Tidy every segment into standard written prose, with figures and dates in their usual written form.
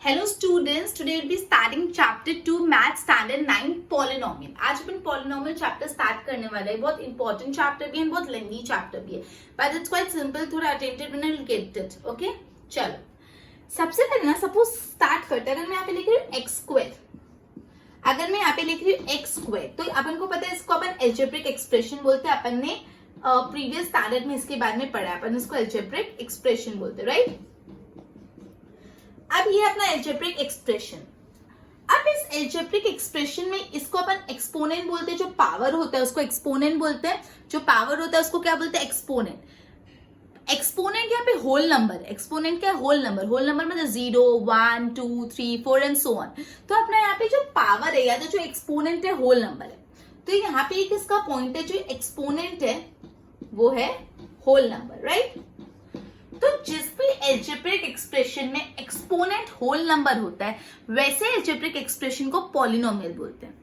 Hello students, today we'll be starting chapter 2 Math Standard 9 Polynomial. आज अपन polynomial chapter start करने वाले हैं. बहुत important chapter भी है, बहुत lengthy chapter भी है. But it's quite simple. थोड़ा attentive बनना, you'll get it. Okay? चलो. सबसे पहले ना suppose start करते हैं. अगर मैं यहाँ पे लिख रही हूँ x square. अगर मैं यहाँ पे लिख रही हूँ x square, तो अपन को पता है इसको अपन algebraic expression बोलते हैं. अपन ने previous standard में इसके बारे में पढ़ा है. अपन इसको algebraic expression बोलते हैं, right? अब ये अपना एल्जेब्रिक एक्सप्रेशन. अब इस एल्जेब्रिक एक्सप्रेशन में इसको अपन एक्सपोनेंट बोलते हैं. जो पावर होता है उसको एक्सपोनेंट बोलते हैं. जो पावर होता है उसको क्या बोलते हैं? एक्सपोनेंट. एक्सपोनेंट यहाँ पे होल नंबर. एक्सपोनेंट क्या है? Whole number. होल नंबर मतलब 0, 1, 2, 3, 4 एंड सो ऑन. तो अपना यहाँ पे जो पावर है या जो एक्सपोनेंट है होल नंबर है. तो यहाँ पे एक इसका पॉइंट है, जो एक्सपोनेंट है वो है होल नंबर, राइट? तो जिस भी एल्जेब्रिक एक्सप्रेशन में एक्सपोनेंट होल नंबर होता है वैसे एल्जेब्रिक एक्सप्रेशन को पॉलिनोमियल बोलते हैं.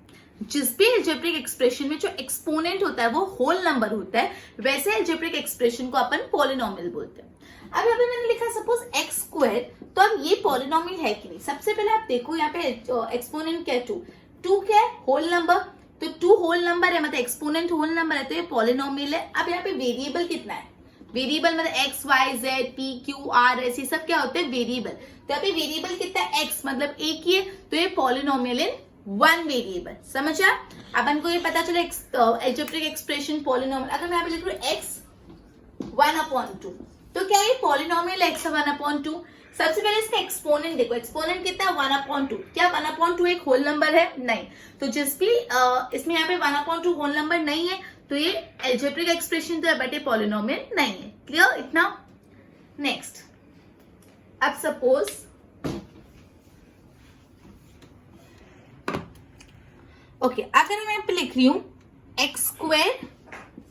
जिस भी एल्जेब्रिक एक्सप्रेशन में जो एक्सपोनेंट होता है वो होल नंबर होता है वैसे एल्जेब्रिक एक्सप्रेशन को अपन पॉलिनोमियल बोलते हैं. अब यहाँ पे मैंने लिखा सपोज एक्स स्क्वायर, तो अब ये पॉलिनोमियल है कि नहीं. सबसे पहले आप देखो यहाँ पे एक्सपोनेंट क्या है? 2 क्या है? Whole number. तो 2 होल नंबर है, मतलब एक्सपोनेंट होल नंबर है, तो ये पॉलिनोमियल है. अब यहाँ पे वेरिएबल कितना है? वेरिएबल मतलब x y z p q r s, ये सब क्या होते हैं? वेरिएबल. तो यहाँ पे वेरिएबल कितना है? एक्स, मतलब एक ही है, तो ये पॉलिनोमियल इन वन वेरिएबल. समझा? अपन को ये पता चला एल्जेब्रिक एक्सप्रेशन पॉलिनोमियल. अगर मैं यहाँ पे लिख रही हूँ एक्स 1/2, तो क्या ये पॉलिनोमियल एक्स 1/2? सबसे पहले इसका एक्सपोनेंट देखो. एक्सपोनेंट कितना है? 1/2. क्या 1/2 एक होल नंबर है? नहीं. तो जिस भी इसमें यहाँ पे 1/2 होल नंबर नहीं है तो ये एल्जेब्रिक एक्सप्रेशन तो है बट ये पॉलिनोमियल नहीं है. क्लियर इतना? नेक्स्ट. अब सपोज ओके, अगर मैं यहाँ पे लिख रही हूं एक्स स्क्वायर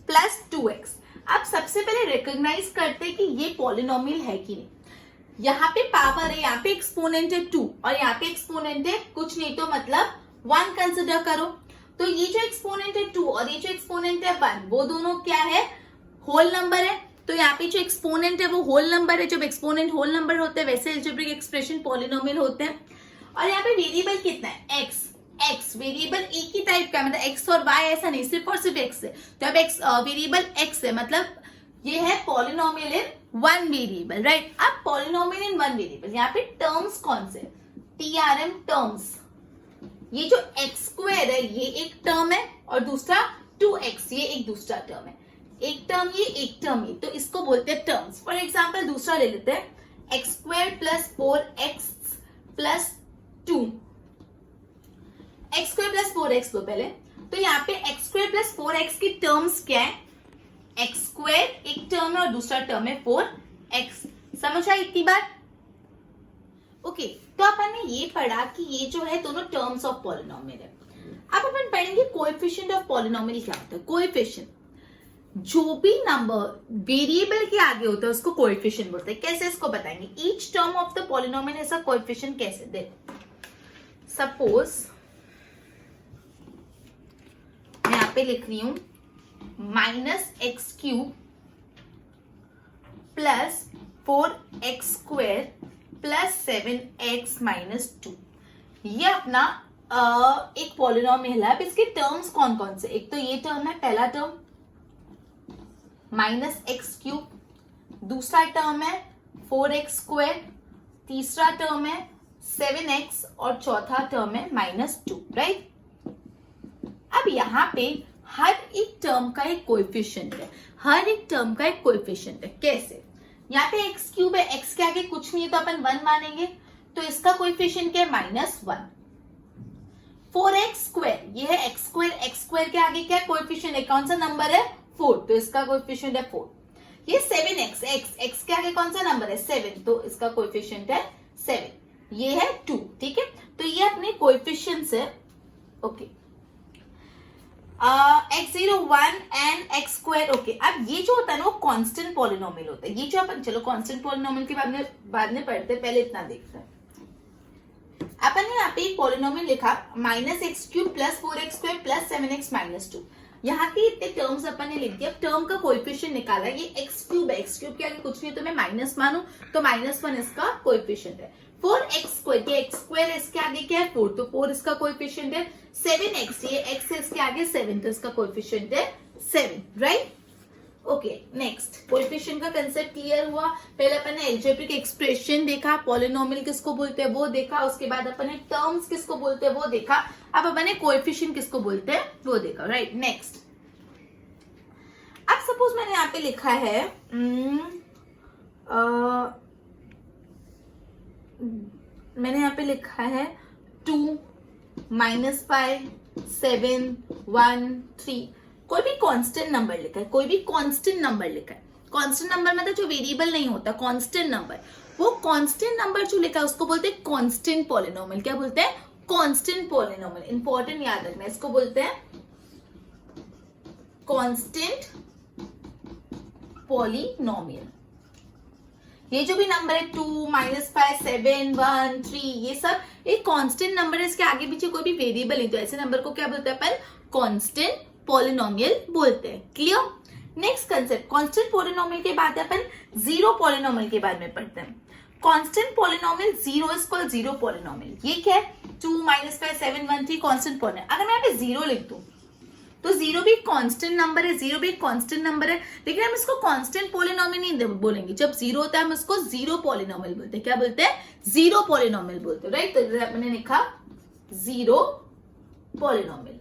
प्लस 2x. अब सबसे पहले रिकॉग्नाइज करते हैं कि ये पॉलिनोमियल है कि नहीं. यहाँ पे पावर है, यहाँ पे एक्सपोनेंट है 2 और यहाँ पे एक्सपोनेंट है कुछ नहीं तो मतलब 1 कंसिडर करो. तो ये जो एक्सपोनेंट है 2 और ये जो एक्सपोनेंट है 1, वो दोनों क्या है? होल नंबर है. तो यहाँ पे जो एक्सपोनेंट है वो होल नंबर है. जब एक्सपोनेंट होल नंबर होते हैं वैसे एल्जेब्रिक एक्सप्रेशन पॉलिनोमियल होते हैं. और यहाँ पे वेरिएबल कितना है? एक्स. एक्स वेरिएबल एक ही टाइप का, मतलब एक्स और वाई ऐसा नहीं, सिर्फ और सिर्फ एक्स है. तो अब एक्स वेरिएबल एक्स है, मतलब ये है polynomial in one variable, right? अब पॉलिनोमियल इन वन वेरिएबल, यहाँ पे टर्म्स कौन से? TRM terms. ये जो एक्स स्क्वायर है ये एक टर्म है और दूसरा 2x ये एक दूसरा टर्म है. एक टर्म ये, एक टर्म ये, तो इसको बोलते हैं टर्म्स. फॉर एग्जाम्पल दूसरा ले लेते हैं, x square plus 4x plus 2. X square plus 4x लो पहले. तो यहाँ पे एक्स स्क्वायर प्लस 4x की टर्म्स क्या है? एक्स स्क्वायर एक टर्म है और दूसरा टर्म है 4x. समझा इतनी बात? ओके, तो अपन ने ये पढ़ा कि ये जो है दोनों टर्म्स ऑफ पॉलिनोमियल है. अब अपन पढ़ेंगे कोएफिशिएंट ऑफ पॉलिनोमियल क्या होता है. कोएफिशिएंट, जो भी नंबर वेरिएबल के आगे होता है उसको कोएफिशिएंट बोलते हैं. कैसे इसको बताएंगे? Each term of the polynomial ऐसा कोएफिशिएंट कैसे? देखो सपोज मैं यहाँ पे लिख रही हूं -x³ plus 4x square plus 7x minus 2. ये अपना एक पॉलिनोमियल है. अब इसके टर्म्स कौन कौन से? एक तो ये टर्म है, पहला टर्म -x³, दूसरा टर्म है 4x स्क्वायर, तीसरा टर्म है 7x और चौथा टर्म है -2, राइट? अब यहाँ पे हर एक टर्म का एक कोएफिशिएंट है. हर एक टर्म का एक कोएफिशिएंट है. कैसे? यहाँ पे x³ है, x के आगे कुछ नहीं है तो अपन 1 मानेंगे, तो इसका कोएफिशिएंट क्या है? -1. 4x स्क्वायर, ये है x स्क्वायर के आगे क्या कोएफिशिएंट है? कौन सा नंबर है? 4, तो इसका कोएफिशिएंट है 4. ये 7x, x के आगे कौन सा नंबर है? 7, तो इसका कोएफिशिएंट है 7. ये है 2, ठीक है? तो ये अपने कोएफिशिएंट्स है. Okay, x0 1 and x square. Okay, अब ये जो होता है ना वो कांस्टेंट पॉलिनोमियल होता है. ये जो अपन, चलो कांस्टेंट पॉलिनोमियल के बाद में पढ़ते हैं, पहले इतना देखते हैं. अपन ने यहाँ पे एक पॉलिनोमियल लिखा -x³ plus 4x square plus 7x minus 2. यहाँ के इतने टर्म्स अपन ने लिख दिया. टर्म का कोएफिशिएंट निकाला. ये x³ है, x³ के आगे कुछ नहीं तो मैं माइनस मानू तो -1 इसका कोएफिशिएंट है. 4x² वर्ड ये एक्स स्क्वायर इसके आगे क्या है 4, तो 4 इसका कोएफिशिएंट है 7x, ये x है इसके आगे 7, तो इसका कोएफिशिएंट है 7, राइट। ओके नेक्स्ट, कोएफिशिएंट का कंसेप्ट क्लियर हुआ। पहले अपन ने एल्जेब्रिक एक्सप्रेशन देखा, पॉलिनोमियल किसको बोलते हैं वो देखा, उसके बाद अपन ने टर्म्स किसको बोलते हैं वो देखा, अब अपन ने कोएफिशिएंट किसको बोलते हैं वो देखा, राइट। नेक्स्ट, अब सपोज मैंने यहाँ पे लिखा है मैंने यहाँ पे लिखा है 2 -5 7 1 3, कोई भी कांस्टेंट नंबर लिखा है, कोई भी कांस्टेंट नंबर लिखा है। कांस्टेंट नंबर मतलब जो वेरिएबल नहीं होता, कांस्टेंट नंबर, वो कांस्टेंट नंबर जो लिखा है उसको बोलते हैं कांस्टेंट पॉलिनोमियल। क्या बोलते हैं? Constant polynomial. इंपॉर्टेंट याद रखना, इसको बोलते हैं कांस्टेंट पॉलिनोमियल। ये जो भी नंबर है 2 -5 7 1 3, ये सब एक कांस्टेंट नंबर है, इसके आगे पीछे कोई भी वेरिएबल नहीं, तो ऐसे नंबर को क्या बोलते हैं अपन? कांस्टेंट पॉलिनोमियल बोलते हैं। Clear? Next concept, constant polynomial के बाद अपन जीरो पॉलिनोमियल के बारे में पढ़ते हैं। Constant polynomial zero is called zero polynomial. ये क्या है? 2 -5 7 1 3 कांस्टेंट पॉलिनोमियल। अगर मैं यहाँ पे जीरो लिख दूं तो जीरो भी कांस्टेंट नंबर है, जीरो भी कांस्टेंट नंबर है, लेकिन हम इसको कांस्टेंट पॉलिनोमियल नहीं बोलेंगे। जब जीरो होता है हम इसको जीरो पॉलिनोमियल बोलते हैं। क्या बोलते हैं? जीरो पॉलिनोमियल बोलते हैं, राइट। तो मैंने लिखा जीरो पॉलिनोमियल,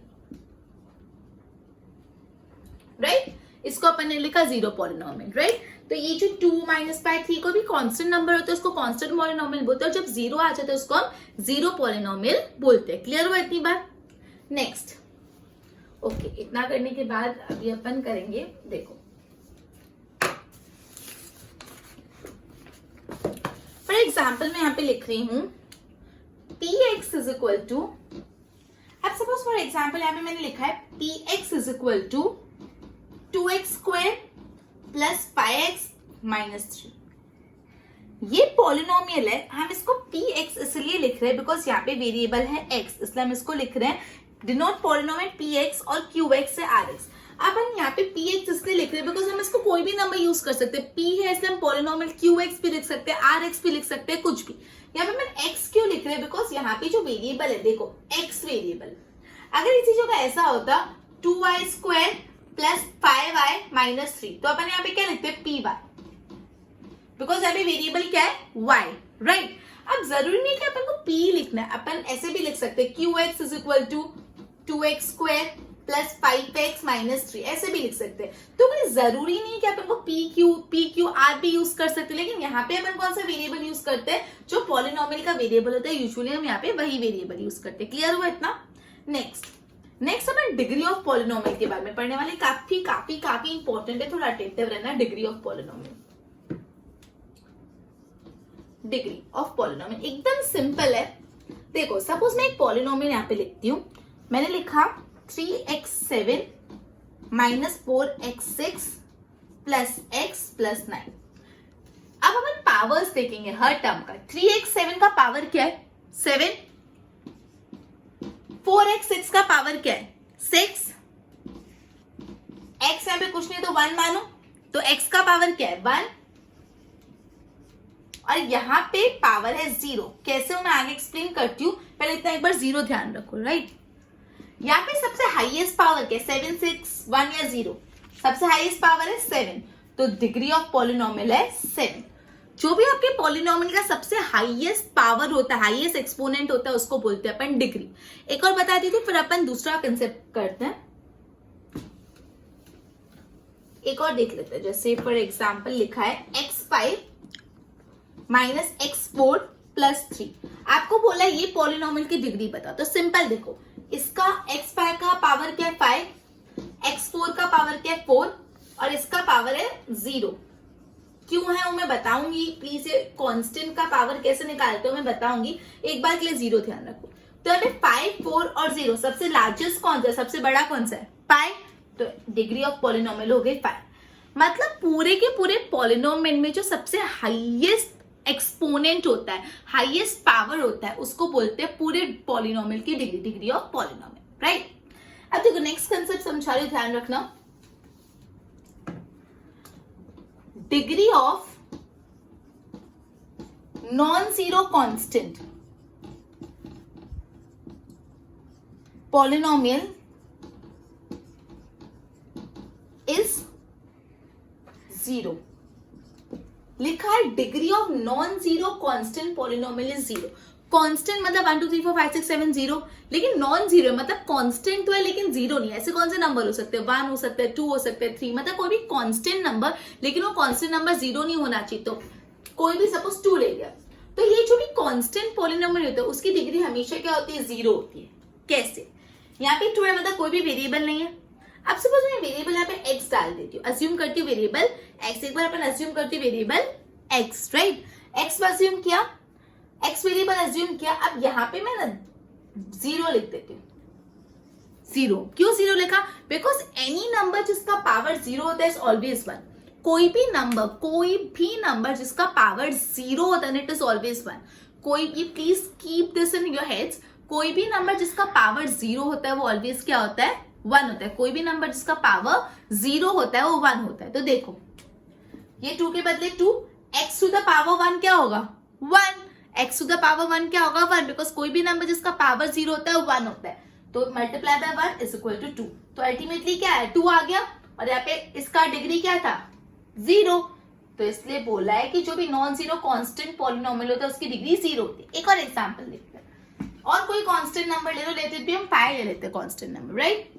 राइट। इसको अपन ने लिखा जीरो पॉलिनोमियल, राइट। तो ये जो 2 -5 3 को भी कांस्टेंट नंबर होता है उसको कांस्टेंट पॉलिनोमियल बोलते हैं, और जब जीरो आ जाता है उसको हम जीरो पॉलिनोमियल बोलते हैं। क्लियर हुआ इतनी बार? नेक्स्ट, ओके, इतना करने के बाद अभी अपन करेंगे, देखो फॉर एग्जाम्पल मैं यहाँ पे लिख रही हूं px इज इक्वल टू, अब सपोज फॉर एग्जाम्पल यहाँ पे मैंने लिखा है px is equal to 2x square plus 5x minus 3। ये पॉलिनोमियल है, हम इसको px इसलिए लिख रहे हैं बिकॉज यहाँ पे वेरिएबल है x, इसलिए हम इसको लिख रहे हैं डिनोट पॉलिनोमियल px और qx से rx। अब हम यहाँ पे px इसलिए लिख रहे हैं बिकॉज हम इसको कोई भी नंबर यूज कर सकते हैं। p है इसलिए हम पॉलिनोमियल qx भी लिख सकते हैं, rx भी लिख सकते हैं, कुछ भी। यहाँ पे मैं x क्यों लिख रहे हैं? बिकॉज यहाँ पे जो वेरिएबल है, देखो x वेरिएबल, अगर इसी जगह ऐसा होता 2y square plus 5y minus 3, तो अपन यहाँ पे क्या लिखते हैं? py, बिकॉज यहाँ पे वेरिएबल क्या है? y, right. अब जरूरी नहीं कि अपन को p लिखना है, अपन ऐसे भी लिख सकते हैं qx is equal to 2x square plus 5x minus 3, ऐसे भी लिख सकते हैं। तो कोई जरूरी नहीं कि अपन को p q r भी यूज कर सकते हैं, लेकिन यहाँ पे अपन कौन सा वेरिएबल यूज करते हैं? जो पॉलिनोमियल का वेरिएबल होता है, यूजुअली हम यहाँ पे वही वेरिएबल यूज करते हैं। क्लियर हुआ इतना? Next upon degree of polynomial के बारे में पढ़ने वाले। काफी काफी काफी इंपॉर्टेंट है, थोड़ा अटेंटिव रहना। Degree of polynomial, degree of polynomial एकदम सिंपल है। देखो सपोज मैं एक पॉलिनोमियल यहाँ पे लिखती हूँ, मैंने लिखा 3x7 minus 4x6 plus x plus 9। अब अपन पावर्स देखेंगे हर टर्म का। 3x7 का पावर क्या है? 7। 4x6 का पावर क्या है? 6। x यहाँ पे कुछ नहीं तो 1 मानो, तो x का पावर क्या है? 1। और यहाँ पे पावर है 0। कैसे मैं आगे एक्सप्लेन करती हूँ, पहले इतना एक बार 0 ध्यान रखो, राइट। यहाँ पे सबसे हाईएस्ट पावर क्या है? 7 6 1 या 0? सबसे हाईएस्ट पावर है 7, तो डिग्री ऑफ पॉलिनोमियल है 7। जो भी आपके पॉलिनोमियल का सबसे हाईएस्ट पावर होता है, हाईएस्ट एक्सपोनेंट होता है, उसको बोलते हैं अपन डिग्री। एक और बता दी थी, फिर अपन दूसरा कंसेप्ट करते हैं। एक और देख लेते हैं, जैसे फॉर एग्जाम्पल लिखा है x5 माइनस x4 प्लस 3। आपको बोला ये पॉलिनोमियल की डिग्री बता, तो सिंपल देखो, इसका x5 का पावर क्या है? 5, x4 का पावर क्या है? 4, और इसका पावर है 0। क्यों है वो मैं बताऊंगी, प्लीज। ये कांस्टेंट का पावर कैसे निकालते हो मैं बताऊंगी, एक बार के लिए 0 ध्यान रखो। तो यहाँ पे 5 4 और 0, सबसे लार्जेस्ट कौन सा है? सबसे बड़ा कौन सा है? 5। तो डिग्री ऑफ पॉलिनोमियल हो गई 5। मतलब पूरे के पूरे पॉलिनोमियल में जो सबसे हाईएस्ट एक्सपोनेंट होता है, हाईएस्ट पावर होता है, उसको बोलते हैं पूरे पॉलिनोमियल की degree, degree of polynomial, right. अब देखो नेक्स्ट कंसेप्ट समझा रही, ध्यान रखना। Degree of non zero constant, polynomial is 0. लिखा है degree of non zero constant polynomial is 0. Constant मतलब 1 2 3 4 5 6 7 0, लेकिन नॉन जीरो मतलब कांस्टेंट तो है लेकिन जीरो नहीं है. ऐसे कौन से नंबर हो सकते हैं? 1 हो सकते हैं, 2 हो सकते हैं, 3, मतलब कोई भी कांस्टेंट नंबर, लेकिन वो कांस्टेंट नंबर जीरो नहीं होना चाहिए. तो कोई भी सपोज 2 ले गया, तो ये जो भी कांस्टेंट पॉलिनोमियल होता है उसकी डिग्री हमेशा क्या होती है? 0 होती है. कैसे? यहाँ पे 2 है मतलब कोई भी वेरिएबल नहीं है. अब सपोज मैं वेरिएबल यहाँ पे x डाल देती हूँ, अज्यूम करती हूँ वेरिएबल x. एक बार अपन अज्यूम करती हूँ variable x, right? x assume किया, x वेरिएबल अज्यूम किया. अब यहाँ पे मैं ना 0 लिख देती हूँ. 0 क्यों 0 लिखा? बिकॉज एनी नंबर जिसका पावर 0 होता है इज ऑलवेज 1. कोई भी नंबर जिसका पावर 0 होता है इट इज ऑलवेज 1. कोई भी, please keep this in your heads, कोई भी नंबर जिसका पावर 0 होता है वो ऑलवेज क्या होता है? 1 होता है. कोई भी नंबर जिसका पावर 0 होता है वो 1 होता है. तो देखो ये 2 के बदले 2, x टू द पावर 1 क्या होगा? 1. x टू द पावर 1 क्या होगा? 1. बिकॉज कोई भी नंबर जिसका पावर 0 होता है वो 1 होता है. तो multiply by 1 is equal to 2. तो अल्टीमेटली क्या है? 2 आ गया. और यहाँ पे इसका डिग्री क्या था? 0. तो इसलिए बोला है कि जो भी नॉन जीरो कांस्टेंट पॉलिनोमियल होता है उसकी डिग्री 0 होती है. एक और एग्जांपल देखते हैं. और कोई कांस्टेंट नंबर ले लो, लेते भी हम 5 ले लेते हैं कांस्टेंट नंबर, राइट?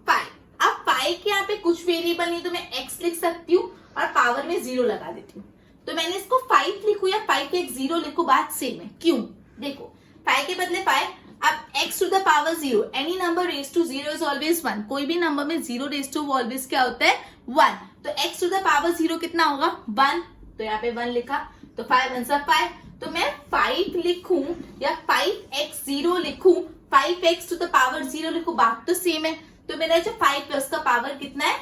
5. अब 5 के यहाँ पे कुछ वेरिएबल नहीं तो मैं x लिख सकती हूँ और पावर में 0 लगा देती हूँ. तो मैंने इसको 5 लिखू या 5 के 0 लिखू, बात सेम है. क्यों? देखो 5 के बदले 5. अब x to the power 0, any number raise to 0 is always 1. कोई भी नंबर में 0 रेज टू ऑलवेज क्या होता है? 1. तो x टू द पावर 0 कितना होगा? 1. तो यहाँ पे 1 लिखा. तो 5 आंसर 5. तो मैं 5 लिखूं या 5x0 लिखूं, 5x टू द पावर 0 लिखूं, बात तो सेम है. तो मेरा जो 5 प्लस का पावर कितना है?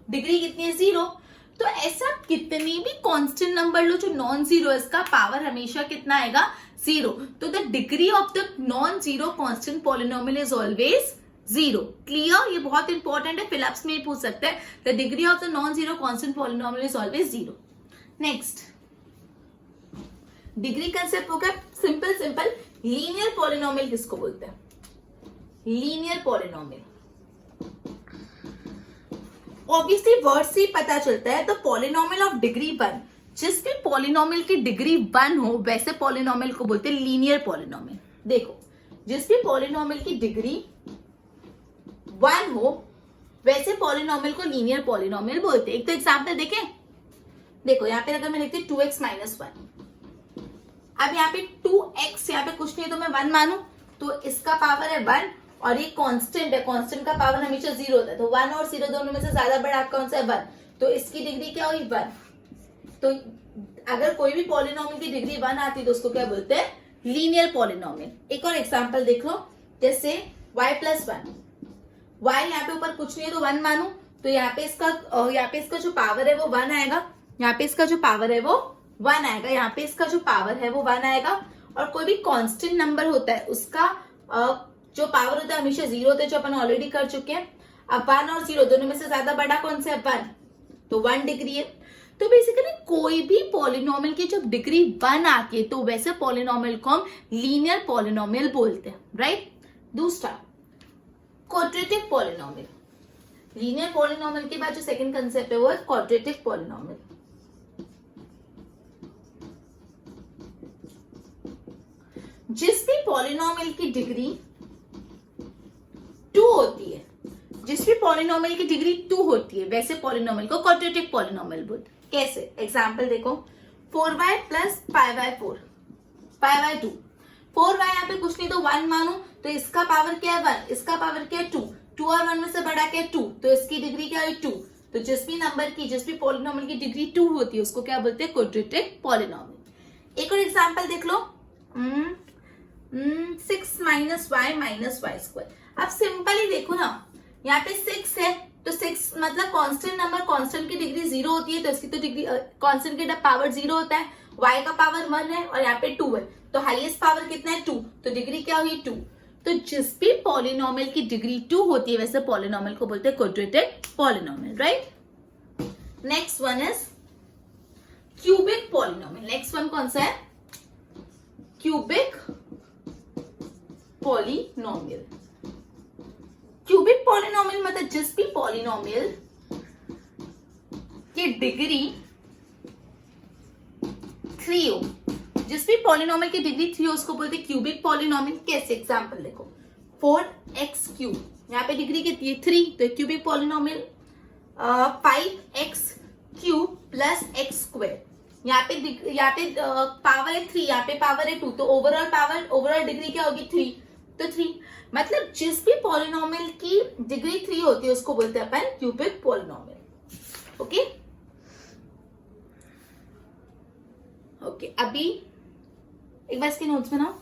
डिग्री कितनी है? 0. तो ऐसा कितनी भी कांस्टेंट नंबर लो जो नॉन जीरो है, इसका पावर हमेशा कितना आएगा? 0. तो the degree of the non zero constant polynomial is always 0. Clear? ये बहुत इंपॉर्टेंट है, फिलअप्स में पूछ सकते हैं. The degree of the non zero constant polynomial is always 0. Next degree concept हो गया सिंपल. लीनियर पॉलिनोमियल किसको बोलते हैं? लीनियर पॉलिनोमियल ऑब्वियसली वर्ड से ही पता चलता है. तो पॉलिनोमियल ऑफ डिग्री 1, जिस भी पॉलिनोमियल की डिग्री 1 हो वैसे पॉलिनोमियल को बोलते हैं लीनियर पॉलिनोमियल. देखो जिस भी पॉलिनोमियल की डिग्री 1 हो वैसे पॉलिनोमियल को लीनियर पॉलिनोमियल बोलते हैं. एक तो एग्जांपल देखें. देखो यहाँ पे अगर मैं लिखती हूँ 2x - 1. अब यहाँ पे 2x, यहाँ पे कुछ नहीं तो मैं 1 मानू, तो इसका पावर है 1 और ये कांस्टेंट है. कांस्टेंट का पावर हमेशा 0 होता है. तो 1 और 0 दोनों में से ज्यादा बड़ा कौन सा है? 1. तो इसकी डिग्री क्या हुई? 1. तो अगर कोई भी पॉलिनोमियल की डिग्री 1 आती है तो उसको क्या बोलते हैं? Linear polynomial. एक और एग्जांपल देख लो. जैसे y + 1. y यहाँ पे ऊपर कुछ नहीं है तो 1 मानू, तो यहाँ पे इसका जो पावर है वो 1 आएगा. यहाँ पे इसका जो पावर है वो 1 आएगा. यहाँ पे इसका जो पावर है वो 1 आएगा. और कोई भी कांस्टेंट नंबर होता है उसका जो पावर होता है हमेशा 0 होता है, जो अपन ऑलरेडी कर चुके हैं. अब 1 और 0 दोनों में से ज्यादा बड़ा कौन सा है? 1. तो 1 डिग्री है. तो बेसिकली कोई भी पॉलिनोमियल की जब डिग्री 1 आती है तो वैसे पॉलिनोमियल को हम लीनियर पॉलिनोमियल बोलते हैं, राइट? दूसरा क्वाड्रेटिक पॉलिनोमियल. लीनियर पॉलिनोमियल के बाद जो सेकंड कंसेप्ट है वो है क्वाड्रेटिक पॉलिनोमियल. जिस भी पॉलिनोमियल की डिग्री 2 होती है, जिस भी पॉलिनोमियल की डिग्री 2 होती है वैसे पॉलिनोमियल को क्वाड्रेटिक पॉलिनोमियल बोलते हैं. कैसे? एग्जांपल देखो. 4y + 5y4, 5y2. 4y यहाँ पे कुछ नहीं तो 1 मानू, तो इसका पावर क्या है? 1. इसका पावर क्या है? 2. 2 और 1 में से बड़ा क्या है? 2. तो इसकी डिग्री क्या है? 2. तो जिस भी पॉलिनोमियल की डिग्री 2 होती है उसको क्या बोलते हैं? Quadratic polynomial. एक और एग्जांपल देख लो. 6 - y - y². अब सिंपल ही देखो ना, यहाँ पे 6 है तो 6 मतलब कांस्टेंट नंबर, कांस्टेंट की डिग्री 0 होती है तो इसकी तो डिग्री कांस्टेंट का पावर 0 होता है. y का पावर 1 है और यहाँ पे 2 है तो हाईएस्ट पावर कितना है? 2. तो डिग्री क्या हुई? 2. तो जिस भी पॉलिनोमियल की डिग्री 2 होती है वैसे पॉलिनोमियल को बोलते हैं quadratic polynomial, right? Next one is cubic polynomial. Next one कौन सा है? Cubic polynomial. क्यूबिक पॉलिनोमियल मतलब जिस भी पॉलिनोमियल की डिग्री 3 हो, जिस भी पॉलिनोमियल की डिग्री 3 हो उसको बोलते हैं क्यूबिक पॉलिनोमियल। कैसे? एग्जांपल देखो, 4x क्यूब, यहाँ पे डिग्री कितनी है 3, तो cubic polynomial. 5x cube plus x square, यहाँ पे पावर है 3, यहाँ पे पावर है 2, तो ओवरऑल डिग्री क्या होगी 3, तो 3। मतलब जिस भी पॉलिनोमियल की डिग्री 3 होती है उसको बोलते हैं अपन क्यूबिक पॉलिनोमियल। ओके ओके, अभी एक बार इसके नोट्स बनाओ।